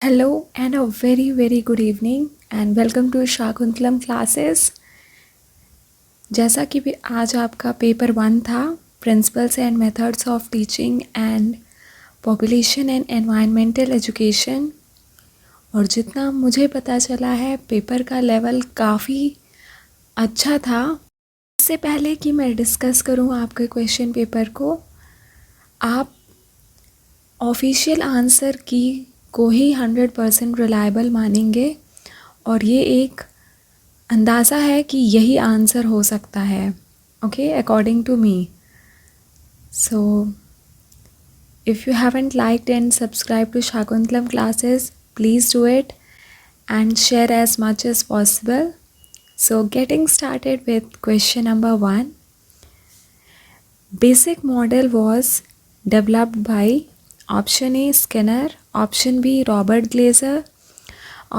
Hello and a very good evening and welcome to Shakuntalam classes. जैसा कि आज आपका पेपर 1 था, principles and methods of teaching and population and environmental education, और जितना मुझे पता चला है पेपर का लेवल काफ़ी अच्छा था। इससे पहले कि मैं डिस्कस करूं आपके क्वेश्चन पेपर को, आप ऑफिशियल आंसर की को ही 100% रिलायबल मानेंगे और ये एक अंदाज़ा है कि यही आंसर हो सकता है, okay, according to me. So if you haven't liked and subscribe to Shakuntalam classes, please do it and share as much as possible. So getting started with question number 1. Basic model was developed by option A Skinner, option B Robert Glaser,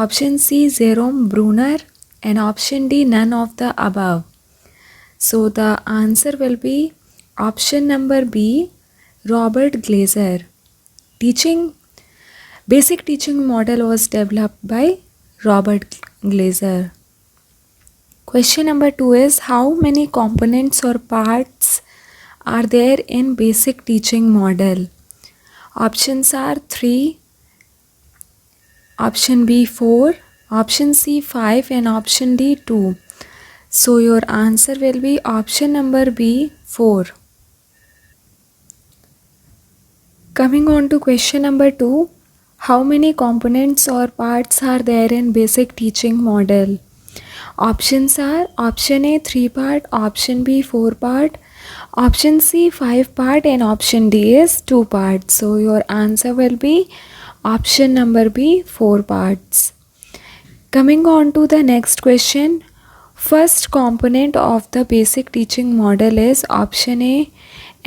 option C Jerome Bruner, and option D none of the above. So the answer will be option number B, Robert Glaser. Basic teaching model was developed by Robert Glaser. Question number 2 is, how many components or parts are there in basic teaching model? Options are 3, option B 4, option C 5, and option D 2. So your answer will be option number B 4. Coming on to question number 2, how many components or parts are there in basic teaching model? Options are option A 3 part, option B 4 part, option C 5 part, and option D is 2 parts. So your answer will be option number B 4 parts. Coming on to the next question, first component of the basic teaching model is option A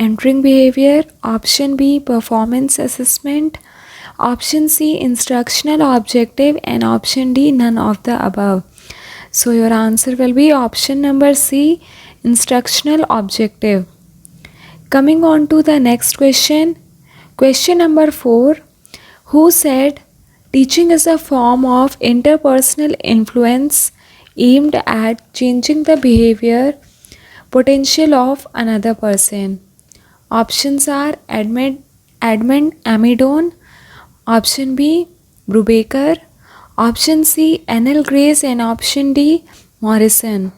entering behavior, option B performance assessment, option C instructional objective, and option D none of the above. So your answer will be option number C, instructional objective. Coming on to the next question, question number 4, who said teaching is a form of interpersonal influence aimed at changing the behavior potential of another person? Options are Edmund Amidon, option B Brubaker, option C N.L. Grace, and option D Morrison.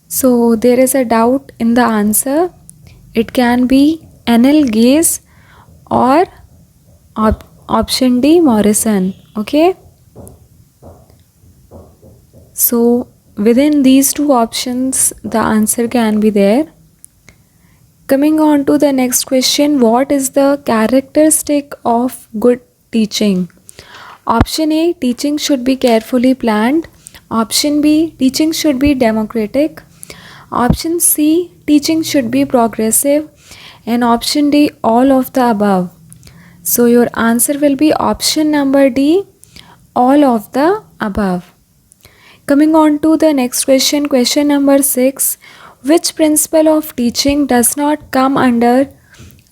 So there is a doubt in the answer. It can be N.L. Grace or option D Morrison. Okay. So within these two options the answer can be there. Coming on to the next question, what is the characteristic of good teaching? Option A, teaching should be carefully planned. Option B, teaching should be democratic. Option C, teaching should be progressive. And option D, all of the above. So your answer will be option number D, all of the above. Coming on to the next question, question number 6. Which principle of teaching does not come under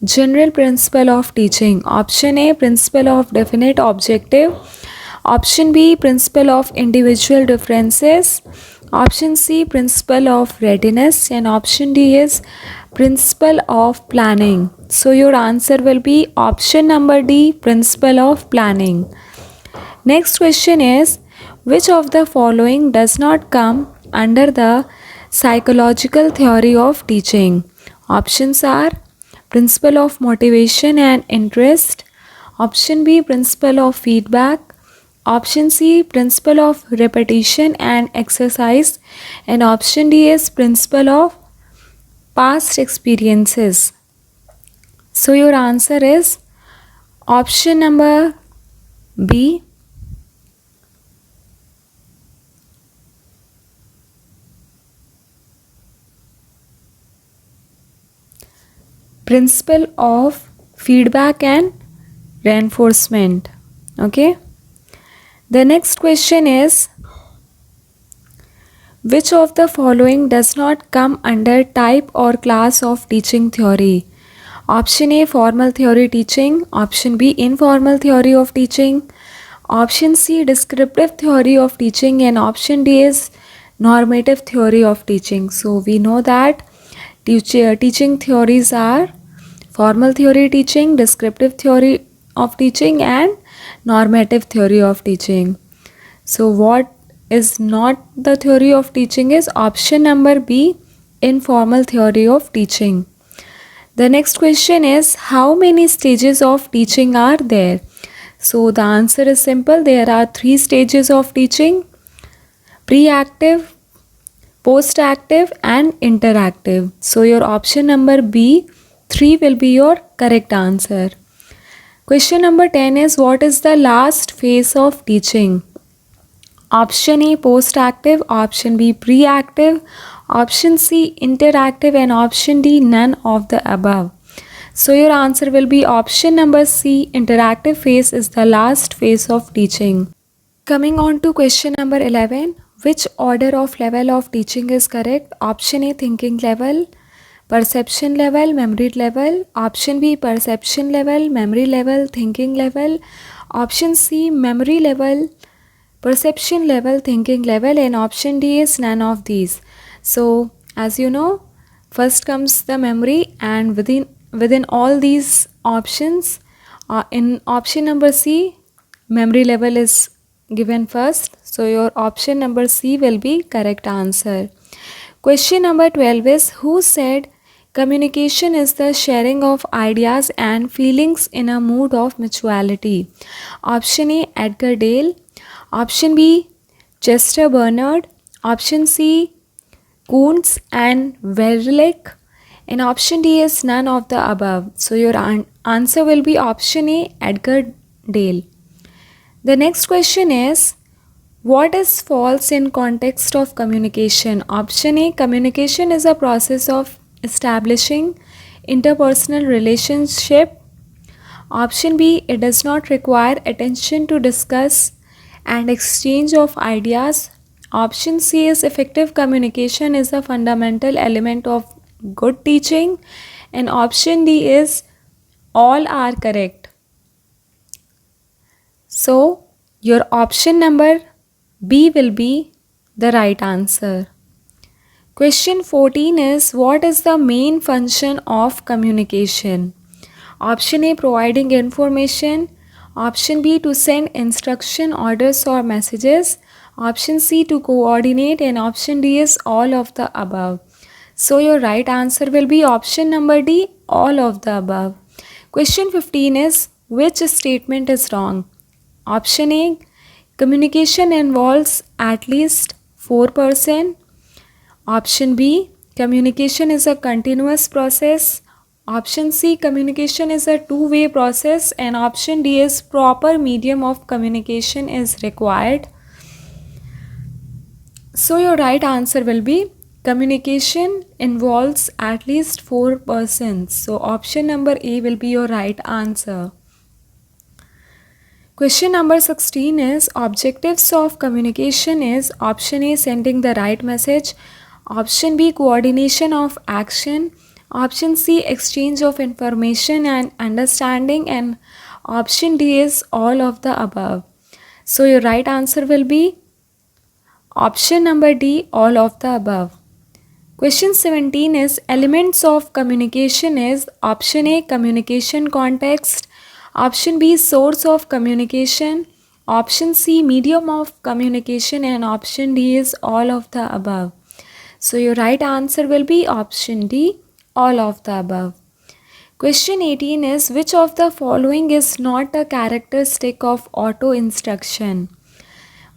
general principle of teaching? Option A, principle of definite objective. Option B, principle of individual differences. Option C, principle of readiness. And option D is principle of planning. So your answer will be option number D, principle of planning. Next question is, which of the following does not come under the psychological theory of teaching? Options are principle of motivation and interest, option B principle of feedback, option C principle of repetition and exercise, and option D is principle of past experiences. So your answer is option number B, principle of feedback and reinforcement. Okay. The next question is, which of the following does not come under type or class of teaching theory? Option A, formal theory teaching. Option B, informal theory of teaching. Option C, descriptive theory of teaching. And option D is normative theory of teaching. So we know that teaching theories are formal theory teaching, descriptive theory of teaching, and normative theory of teaching. So what is not the theory of teaching is option number B, informal theory of teaching. The next question is, how many stages of teaching are there? So the answer is simple. There are 3 stages of teaching: pre-active, post-active, and interactive. So your option number B, 3 will be your correct answer. Question number 10 is, what is the last phase of teaching? Option A, post-active. Option B, pre-active. Option C, interactive. And option D, none of the above. So your answer will be option number C, interactive phase is the last phase of teaching. Coming on to question number 11, which order of level of teaching is correct? Option A, thinking level, perception level, memory level. Option B, perception level, memory level, thinking level. Option C, memory level, perception level, thinking level. And option D is none of these. So as you know, first comes the memory, and within all these options, in option number C, memory level is given first. So your option number C will be correct answer. Question number 12 is, who said communication is the sharing of ideas and feelings in a mood of mutuality? Option A, Edgar Dale. Option B, Chester Bernard. Option C, Kuntz and Werlich. And option D is none of the above. So your answer will be option A, Edgar Dale. The next question is, what is false in context of communication? Option A, communication is a process of establishing interpersonal relationship. Option B, it does not require attention to discuss and exchange of ideas. Option C is effective communication is a fundamental element of good teaching. And option D is all are correct. So your option number B will be the right answer. Question 14 is, what is the main function of communication? Option A, providing information. Option B, to send instruction, orders or messages. Option C, to coordinate. And option D is all of the above. So your right answer will be option number D, all of the above. Question 15 is, which statement is wrong? Option A, communication involves at least 4%. Option B, communication is a continuous process. Option C, communication is a two-way process. And option D is proper medium of communication is required. So your right answer will be communication involves at least 4%. So option number A will be your right answer. Question number 16 is, objectives of communication is option A, sending the right message. Option B, coordination of action. Option C, exchange of information and understanding. And option D is all of the above. So your right answer will be option number D, all of the above. Question 17 is, elements of communication is option A, communication context. Option B, source of communication. Option C, medium of communication. And option D is all of the above. So your right answer will be option D, all of the above. Question 18 is, which of the following is not a characteristic of auto instruction?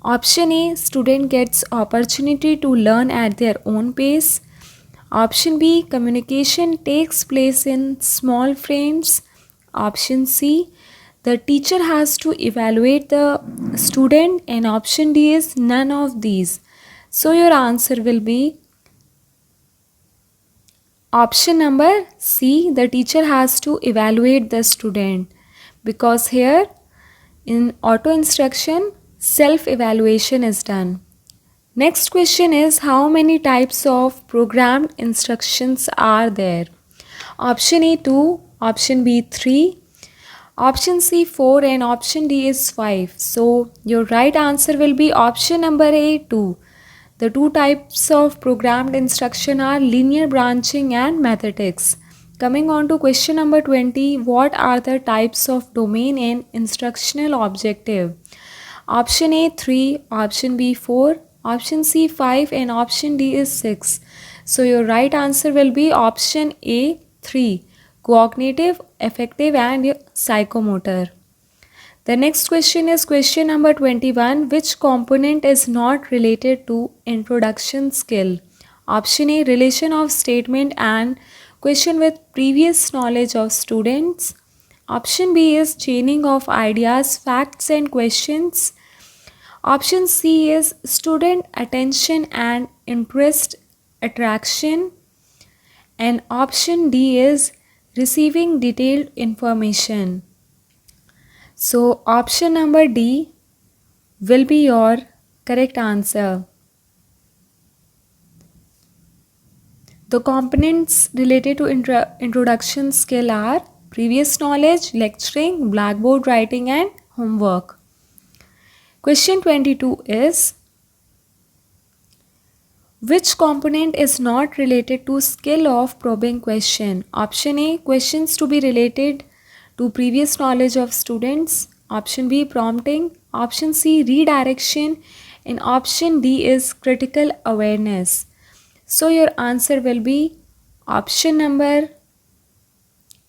Option A, student gets opportunity to learn at their own pace. Option B, communication takes place in small frames. Option C, the teacher has to evaluate the student. And option D is none of these. So your answer will be option number C, the teacher has to evaluate the student, because here in auto instruction self-evaluation is done. Next question is, how many types of programmed instructions are there? Option A, 2. option B 3, option C 4, and option D is 5. So your right answer will be option number A 2. The two types of programmed instruction are linear branching and mathematics. Coming on to question number 20, what are the types of domain and instructional objective? Option A 3, option B 4, option C 5, and option D is 6. So your right answer will be option A 3, cognitive, affective, and psychomotor. The next question is question number 21. Which component is not related to introduction skill? Option A, relation of statement and question with previous knowledge of students. Option B is chaining of ideas, facts, and questions. Option C is student attention and interest attraction. And option D is receiving detailed information. So option number D will be your correct answer. The components related to introduction skill are previous knowledge, lecturing, blackboard writing, and homework. Question 22 is, which component is not related to skill of probing question? Option A, questions to be related to previous knowledge of students. Option B, prompting. Option C, redirection. And option D is critical awareness. So your answer will be option number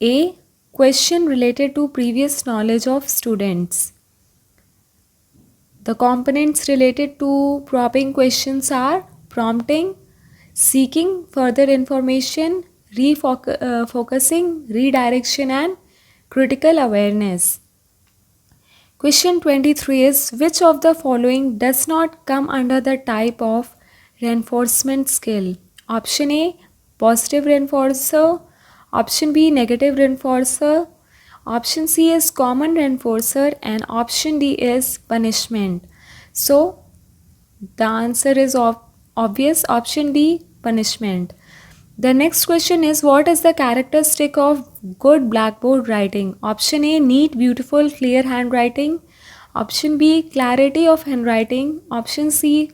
A, question related to previous knowledge of students. The components related to probing questions are prompting, seeking further information, focusing, redirection, and critical awareness. Question 23 is, which of the following does not come under the type of reinforcement skill? Option A, positive reinforcer. Option B, negative reinforcer. Option C is common reinforcer, and option D is punishment. So the answer is obvious, option D, punishment. The next question is, what is the characteristic of good blackboard writing? Option A, neat, beautiful, clear handwriting. Option B, clarity of handwriting. Option C,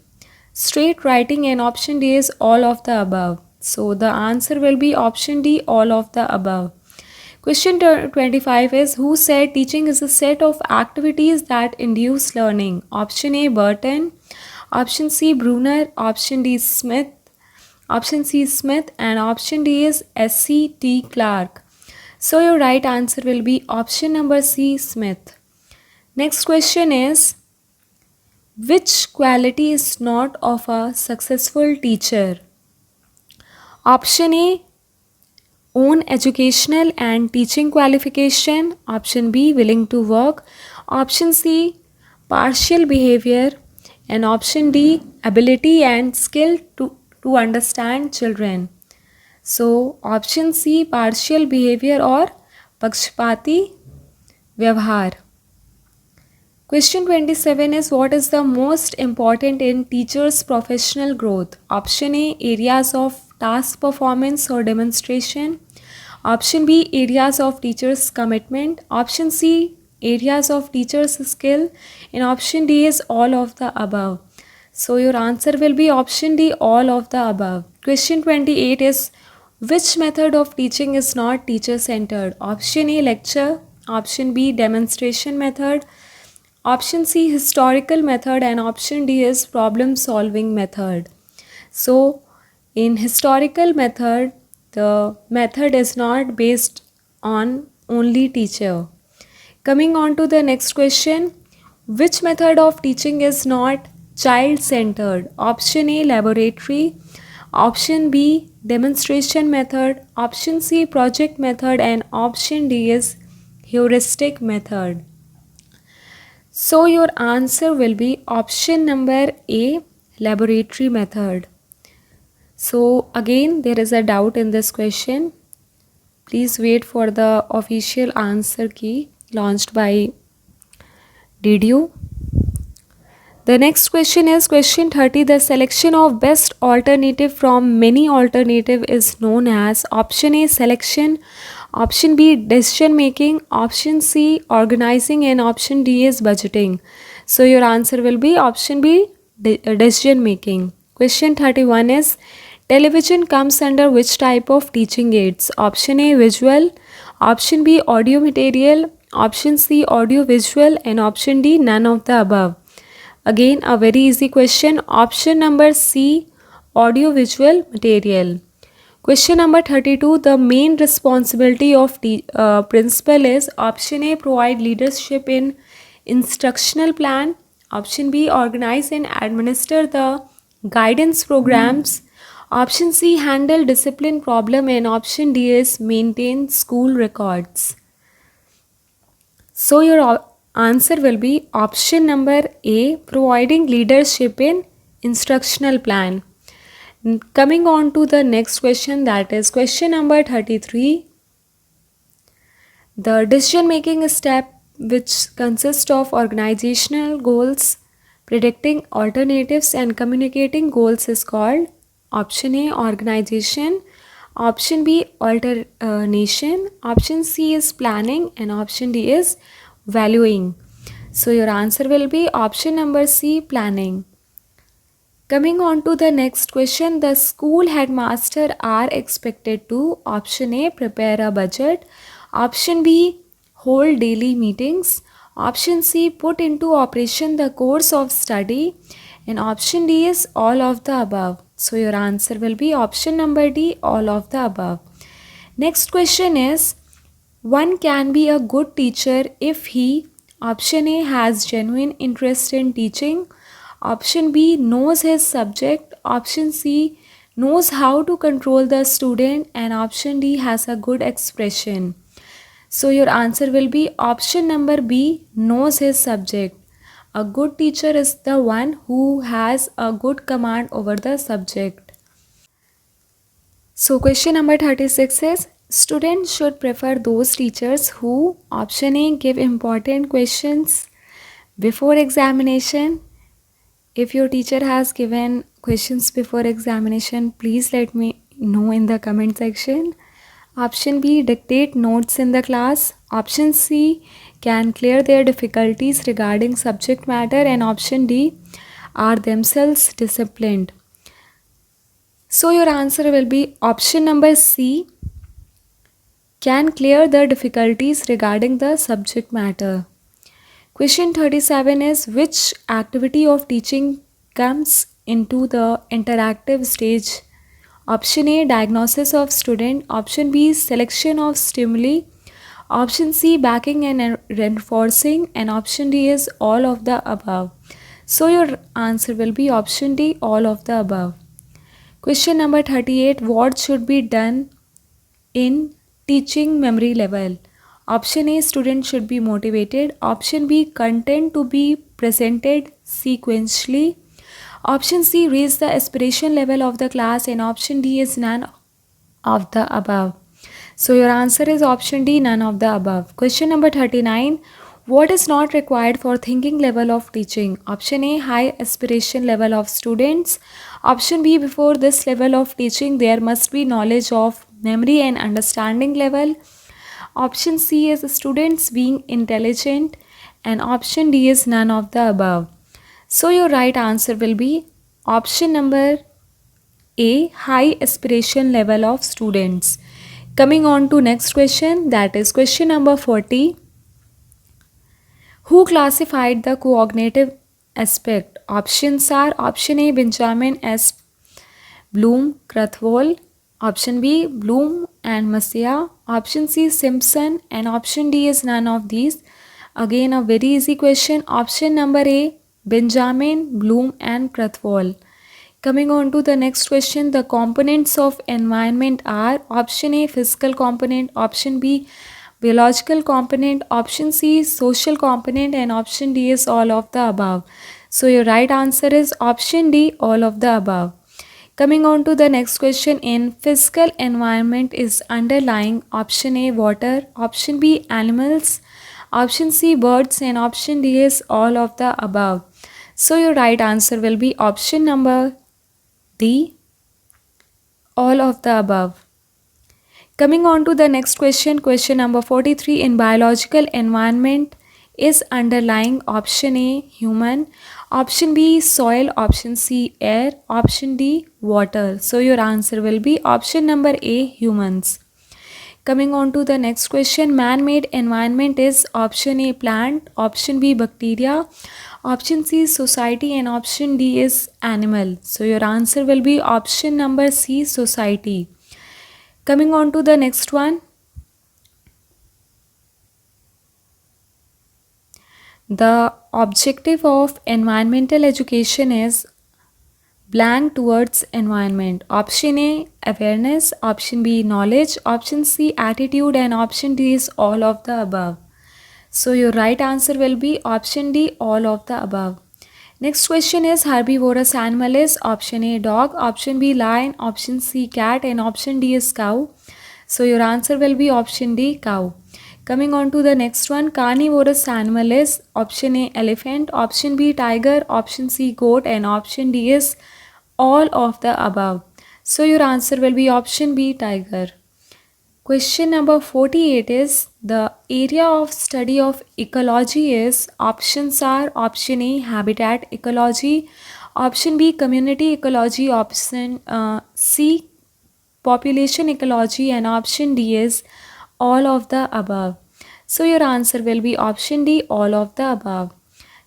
straight writing, and option D is all of the above. So the answer will be option D, all of the above. Question 25 is, who said teaching is a set of activities that induce learning? Option A, Burton. Option C, Bruner. Option D, Smith. Option C is Smith, and option D is S.C.T. Clark. So your right answer will be option number C, Smith. Next question is, which quality is not of a successful teacher? Option A, own educational and teaching qualification. Option B, willing to work. Option C, partial behavior. And option D, ability and skill to understand children. So option C, partial behavior or pakshpati vyavhar. Question 27 is, what is the most important in teachers' professional growth? Option A, areas of task performance or demonstration. Option B, areas of teachers' commitment. Option C, areas of teachers' skill. And option D is all of the above. So your answer will be option D, all of the above. Question 28 is, which method of teaching is not teacher-centered? Option A, lecture. Option B, demonstration method. Option C, historical method, and option D is problem-solving method. So in historical method, the method is not based on only teacher. Coming on to the next question, which method of teaching is not child-centered? Option A, laboratory. Option B, demonstration method. Option C, project method, and option D is heuristic method. So your answer will be option number A, laboratory method. So again, there is a doubt in this question. Please wait for the official answer key launched by DDU. The next question is question 30. The selection of best alternative from many alternative is known as option A, selection. Option B, decision making. Option C, organizing. And option D is budgeting. So your answer will be option B, decision making. Question 31 is, television comes under which type of teaching aids? Option A, visual. Option B, audio material. Option C, audio visual. And option D, none of the above. Again, a very easy question. Option number C, audio visual material. Question number 32. The main responsibility of the principal is option A, provide leadership in instructional plan. Option B, organize and administer the guidance programs. Option C, handle discipline problem. And option D is maintain school records. So your answer will be option number A, providing leadership in instructional plan. Coming on to the next question, that is question number 33. The decision making step, which consists of organizational goals, predicting alternatives and communicating goals, is called option A, organization. Option B, alternation. Option C is planning. And option D is valuing. So your answer will be option number C, planning. Coming on to the next question, the school headmaster are expected to option A, prepare a budget. Option B, hold daily meetings. Option C, put into operation the course of study. And option D is all of the above. So your answer will be option number D, all of the above. Next question is, one can be a good teacher if he, option A, has genuine interest in teaching. Option B, knows his subject. Option C, knows how to control the student. And option D, has a good expression. So your answer will be option number B, knows his subject. A good teacher is the one who has a good command over the subject. So question number 36 is, students should prefer those teachers who, option A, give important questions before examination. If your teacher has given questions before examination, please let me know in the comment section. Option B, dictate notes in the class. Option C, can clear their difficulties regarding subject matter. And option D, are themselves disciplined. So your answer will be option number C, can clear the difficulties regarding the subject matter. Question 37 is, which activity of teaching comes into the interactive stage? Option A, diagnosis of student. Option B, selection of stimuli. Option C, backing and reinforcing. And option D is all of the above. So your answer will be option D, all of the above. Question number 38, what should be done in teaching memory level? Option A, student should be motivated. Option B, content to be presented sequentially. Option C, raise the aspiration level of the class. And option D is none of the above. So your answer is option D, none of the above. Question number 39, what is not required for thinking level of teaching? Option A, high aspiration level of students. Option B, before this level of teaching there must be knowledge of memory and understanding level. Option C is students being intelligent. And option D is none of the above. So your right answer will be option number A, high aspiration level of students. Coming on to next question, that is question number 40. Who classified the cognitive aspect? Options are option A, Benjamin S. Bloom Krathwohl. Option B, Bloom and Masia. Option C, Simpson. And option D is none of these. Again, a very easy question. Option number A, Benjamin Bloom and Krathwohl. Coming on to the next question, the components of environment are option A, physical component. Option B, biological component. Option C, social component. And option D is all of the above. So your right answer is option D, all of the above. Coming on to the next question, in physical environment is underlying option A, water. Option B, animals. Option C, birds. And option D is all of the above. So your right answer will be option number D, all of the above. Coming on to the next question, question number 43. In biological environment is underlying option A human, option B soil, option C air, option D water. So your answer will be option number A humans. Coming on to the next question, man-made environment is option A plant, option B bacteria, option C society, and option D is animal. So your answer will be option number C society. Coming on to the next one, the objective of environmental education is blank towards environment. Option A awareness, option B knowledge, option C attitude, and option D is all of the above. So your right answer will be option D, all of the above. Next question is herbivorous animal is option A dog, option B lion, option C cat, and option D is cow. So your answer will be option D, cow. Coming on to the next one, carnivorous animal is option A elephant, option B tiger, option C goat, and option D is all of the above. So your answer will be option B, tiger. Question number 48 is the area of study of ecology is options are option A habitat ecology, option B community ecology, option C population ecology, and option D is all of the above. So your answer will be option D, all of the above.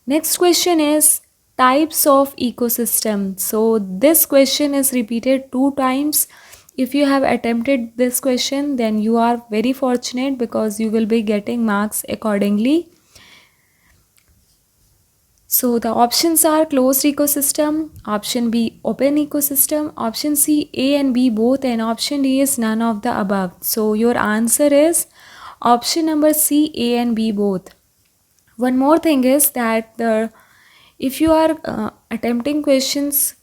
Next question is types of ecosystem. So this question is repeated 2 times. If you have attempted this question, then you are very fortunate because you will be getting marks accordingly. So the options are closed ecosystem, option B open ecosystem, option C A and B both, and option D is none of the above. So your answer is option number C, A and B both. One more thing is that if you are attempting questions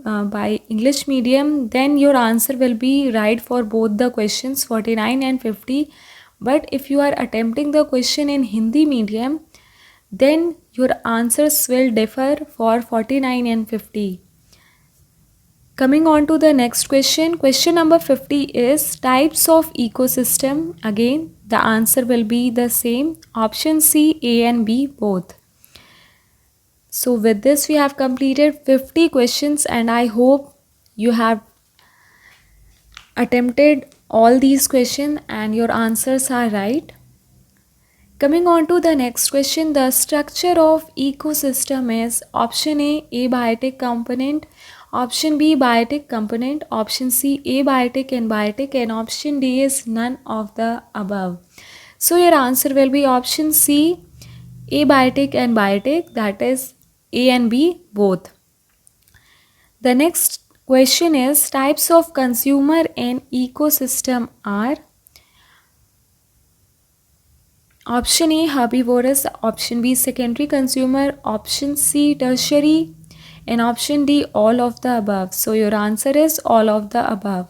by English medium, then your answer will be right for both the questions 49 and 50. But if you are attempting the question in Hindi medium, then your answers will differ for 49 and 50. Coming on to the next question, question number 50 is types of ecosystem. Again, the answer will be the same, option C, A and B both. So with this we have completed 50 questions, and I hope you have attempted all these questions and your answers are right. Coming on to the next question, the structure of ecosystem is option A abiotic component, option B biotic component, option C abiotic and biotic, and option D is none of the above. So your answer will be option C abiotic and biotic, that is A and B both. The next question is types of consumer and ecosystem are option A herbivorous, option B secondary consumer, option C tertiary, and option D all of the above. So your answer is all of the above.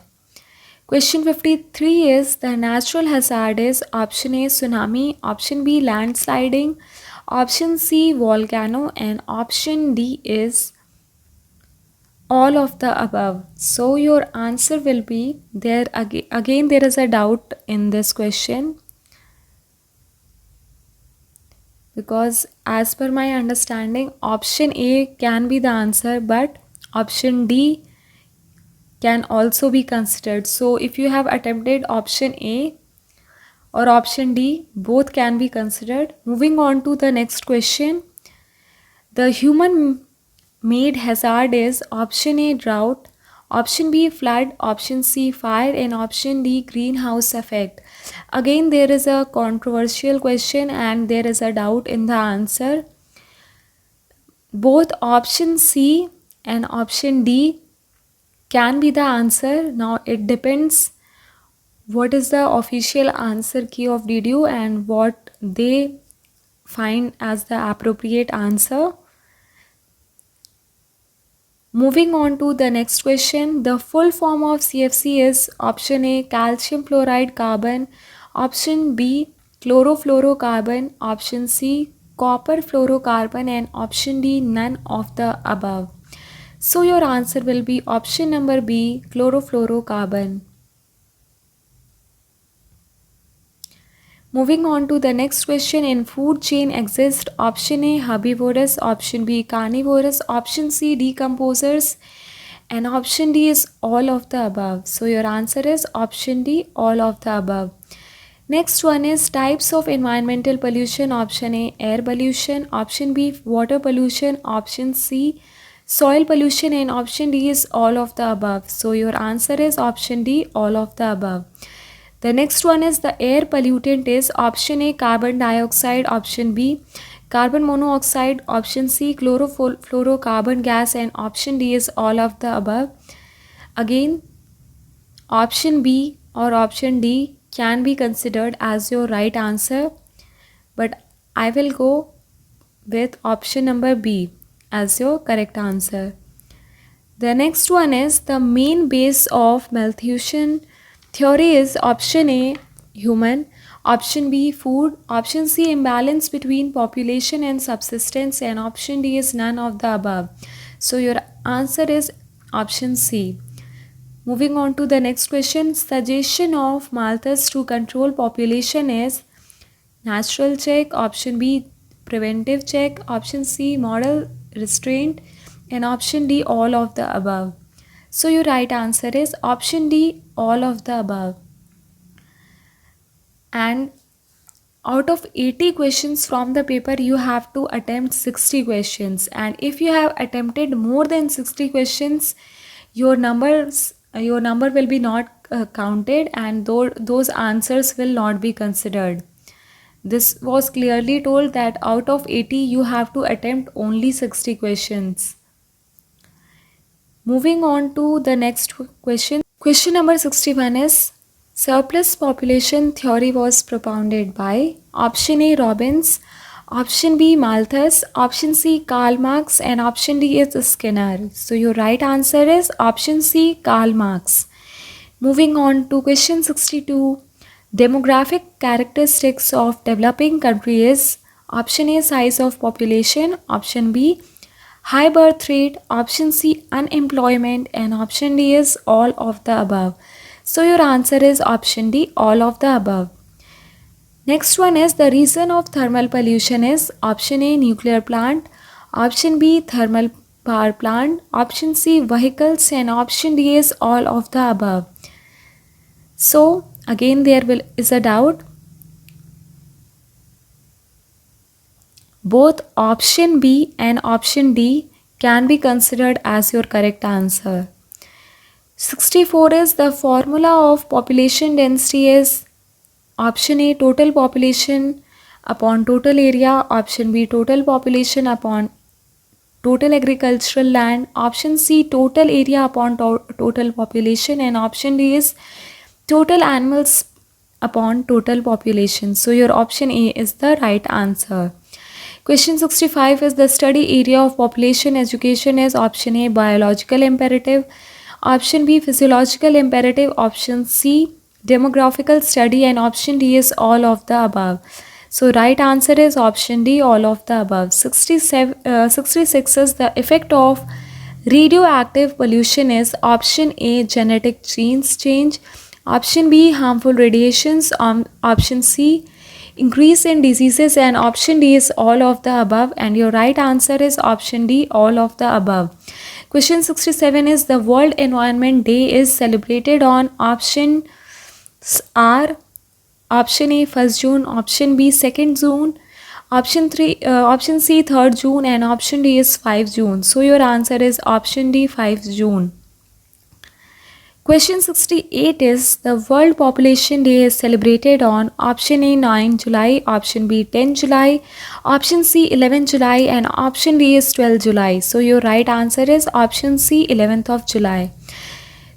Question 53 is the natural hazard is option A tsunami, option B landsliding, option C volcano, and option D is all of the above. So your answer will be there. Again there is a doubt in this question, because as per my understanding option A can be the answer, but option D can also be considered. So if you have attempted option A or option D, both can be considered. Moving on to the next question, the human made hazard is option A drought, option B flood, option C fire, and option D greenhouse effect. Again there is a controversial question and there is a doubt in the answer. Both option C and option D can be the answer. Now it depends what is the official answer key of DDU and what they find as the appropriate answer. Moving on to the next question, the full form of CFC is option A calcium fluoride carbon, option B chlorofluorocarbon, option C copper fluorocarbon, and option D none of the above. So your answer will be option number B chlorofluorocarbon. Moving on to the next question. In food chain exist option A herbivorous, option B carnivorous, option C decomposers, and option D is all of the above. So your answer is option D, all of the above. Next one is types of environmental pollution. Option A air pollution, option B water pollution, option C soil pollution, and option D is all of the above. So your answer is option D, all of the above. The next one is the air pollutant is option A carbon dioxide, option B carbon monoxide, option C chlorofluorocarbon gas, and option D is all of the above. Again, option B or option D can be considered as your right answer, but I will go with option number B as your correct answer. The next one is the main base of Malthusian theory is option A human, option B food, option C imbalance between population and subsistence, and option D is none of the above. So your answer is option C. Moving on to the next question. Suggestion of Malthus to control population is natural check, option B preventive check, option C moral restraint, and option D all of the above. So your right answer is option D, all of the above. And out of 80 questions from the paper, you have to attempt 60 questions, and if you have attempted more than 60 questions, your number will be not counted, and those answers will not be considered. This was clearly told that out of 80 you have to attempt only 60 questions. Moving on to the next question. Question number 61 is surplus population theory was propounded by option A Robbins, option B Malthus, option C Karl Marx, and option D is Skinner. So your right answer is option C Karl Marx. Moving on to question 62. Demographic characteristics of developing country is option A size of population, option B high birth rate, option C unemployment, and option D is all of the above. So your answer is option D, all of the above. Next one is the reason of thermal pollution is option A nuclear plant, option B thermal power plant, option C vehicles, and option D is all of the above. So again there is a doubt. Both option B and option D can be considered as your correct answer. 64 is the formula of population density is option A total population upon total area, option B total population upon total agricultural land, option C total area upon total population, and option D is total animals upon total population. So your option A is the right answer. Question 65 is the study area of population education is option A biological imperative, option B physiological imperative, option C demographical study, and option D is all of the above. So right answer is option D, all of the above. 66 is the effect of radioactive pollution is option A genetic genes change, option B harmful radiations, option C increase in diseases, and option D is all of the above, and your right answer is option D, all of the above. Question 67 is the World Environment Day is celebrated on option R, option A 1st June, option B 2nd June, option C 3rd June, and option D is 5 June. So your answer is option D 5 June. Question 68 is the World Population Day is celebrated on option A 9 July, option B 10 July, option C 11 July, and option D is 12 July. So your right answer is option C 11th of July.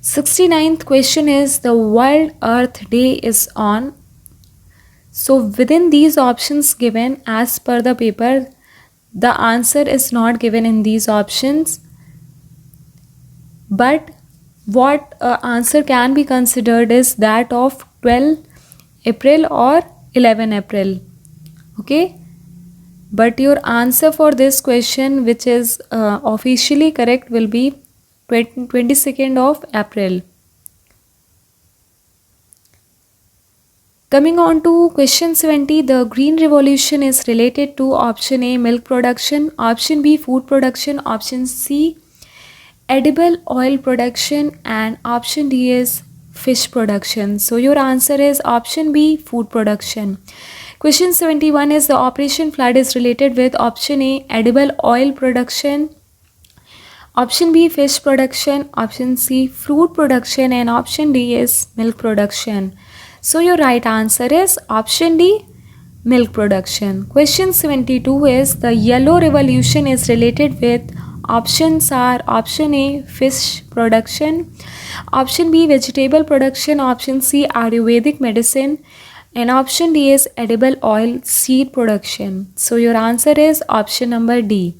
69th question is the World Earth Day is on. So within these options given as per the paper, the answer is not given in these options, but what answer can be considered is that of 12 April or 11 April. Okay, but your answer for this question, which is officially correct, will be 22nd of April. Coming on to question 70, the green revolution is related to option A, milk production, option B, food production, option C, edible oil production, and option D is fish production. So your answer is option B, food production. Question 71 is the Operation Flood is related with option A, edible oil production, option B, fish production, option C, fruit production, and option D is milk production. So your right answer is option D, milk production. Question 72 is the yellow revolution is related with options are option A, fish production, option B, vegetable production, option C, Ayurvedic medicine, and option D is edible oil seed production. So your answer is option number D.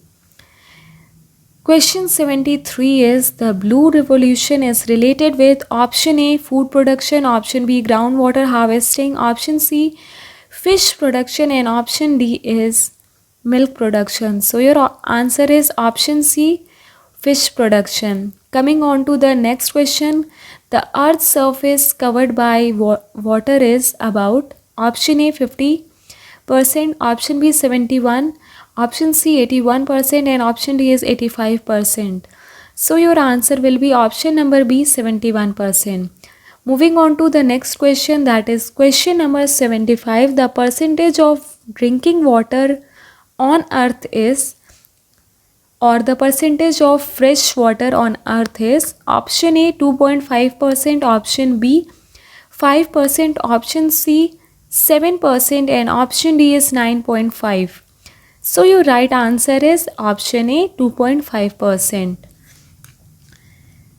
Question 73 is the blue revolution is related with option A, food production, option B, groundwater harvesting, option C, fish production, and option D is milk production. So your answer is option C, fish production. Coming on to the next question, the earth's surface covered by water is about option A, 50%, option B, 71%, option C, 81%, and option D is 85%. So your answer will be option number B, 71%. Moving on to the next question, that is question number 75. The percentage of drinking water on earth is, or the percentage of fresh water on earth is option A, 2.5%, option B, 5%, option C, 7%, and option D is 9.5%. So your right answer is option A, 2.5%.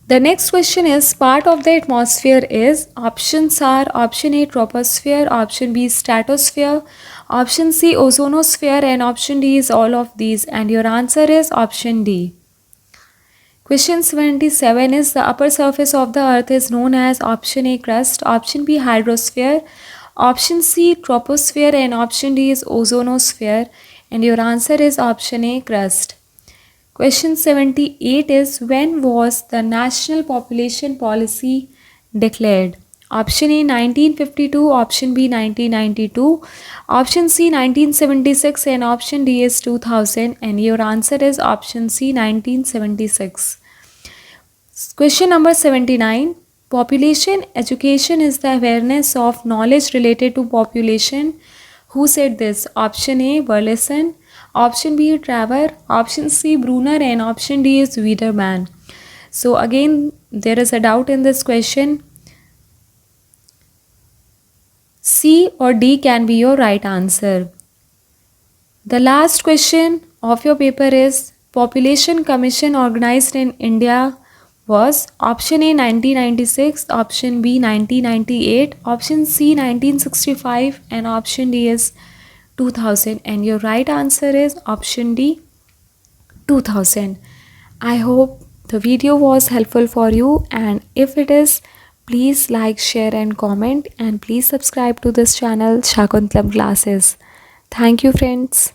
The next question is part of the atmosphere is, options are option A, troposphere, option B, stratosphere, option C, ozonosphere, and option D is all of these, and your answer is option D. Question 77 is the upper surface of the earth is known as option A, crust, option B, hydrosphere, option C, troposphere, and option D is ozonosphere, and your answer is option A, crust. Question 78 is when was the National Population Policy declared? Option A, 1952, option B, 1992, option C, 1976, and option D is 2000, and your answer is option C, 1976. Question number 79. Population education is the awareness of knowledge related to population. Who said this? Option A, Burleson, option B, Traver, option C, Brunner, and option D is Wiederman. So again, there is a doubt in this question. C or D can be your right answer. The last question of your paper is Population Commission organized in India was option A, 1996, option B, 1998, option C, 1965, and option D is 2000, and your right answer is option D, 2000. I hope the video was helpful for you, and if it is, please like, share and comment, and please subscribe to this channel Shakuntalam Classes. Thank you friends.